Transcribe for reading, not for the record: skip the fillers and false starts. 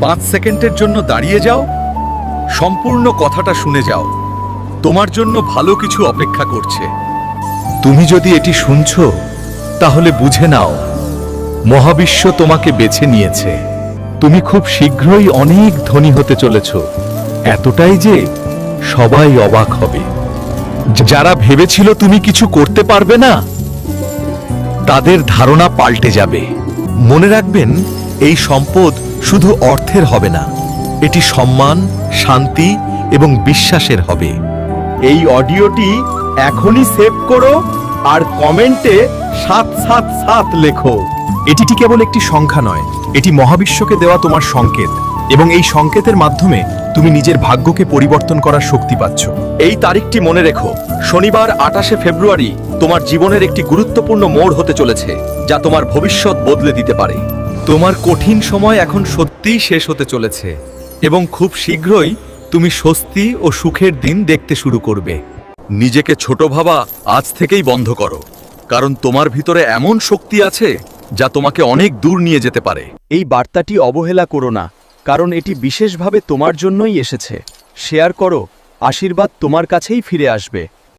5 সেকেন্ডের জন্য দাঁড়িয়ে যাও, সম্পূর্ণ কথাটা শুনে যাও। তোমার জন্য ভালো কিছু অপেক্ষা করছে। তুমি যদি এটি শুনছো, তাহলে বুঝে নাও, মহাবিশ্ব তোমাকে বেছে নিয়েছে। তুমি খুব শীঘ্রই অনেক ধনী হতে চলেছ, এতটাই যে সবাই অবাক হবে। যারা ভেবেছিল তুমি কিছু করতে পারবে না, তাদের ধারণা পাল্টে যাবে। মনে রাখবেন, এই সম্পদ শুধু অর্থের হবে না, এটি সম্মান, শান্তি এবং বিশ্বাসের হবে। এই অডিওটি এখনই সেভ করো আর কমেন্টে 777 লেখো। এটি কেবল একটি সংখ্যা নয়, এটি মহাবিশ্বকে দেওয়া তোমার সংকেত, এবং এই সংকেতের মাধ্যমে তুমি নিজের ভাগ্যকে পরিবর্তন করার শক্তি পাচ্ছ। এই তারিখটি মনে রেখো, শনিবার 28শে ফেব্রুয়ারি তোমার জীবনের একটি গুরুত্বপূর্ণ মোড় হতে চলেছে, যা তোমার ভবিষ্যৎ বদলে দিতে পারে। তোমার কঠিন সময় এখন সত্যিই শেষ হতে চলেছে, এবং খুব শীঘ্রই তুমি স্বস্তি ও সুখের দিন দেখতে শুরু করবে। নিজেকে ছোট ভাবা আজ থেকেই বন্ধ করো, কারণ তোমার ভিতরে এমন শক্তি আছে যা তোমাকে অনেক দূর নিয়ে যেতে পারে। এই বার্তাটি অবহেলা করো না, কারণ এটি বিশেষভাবে তোমার জন্যই এসেছে। শেয়ার করো, আশীর্বাদ তোমার কাছেই ফিরে আসবে।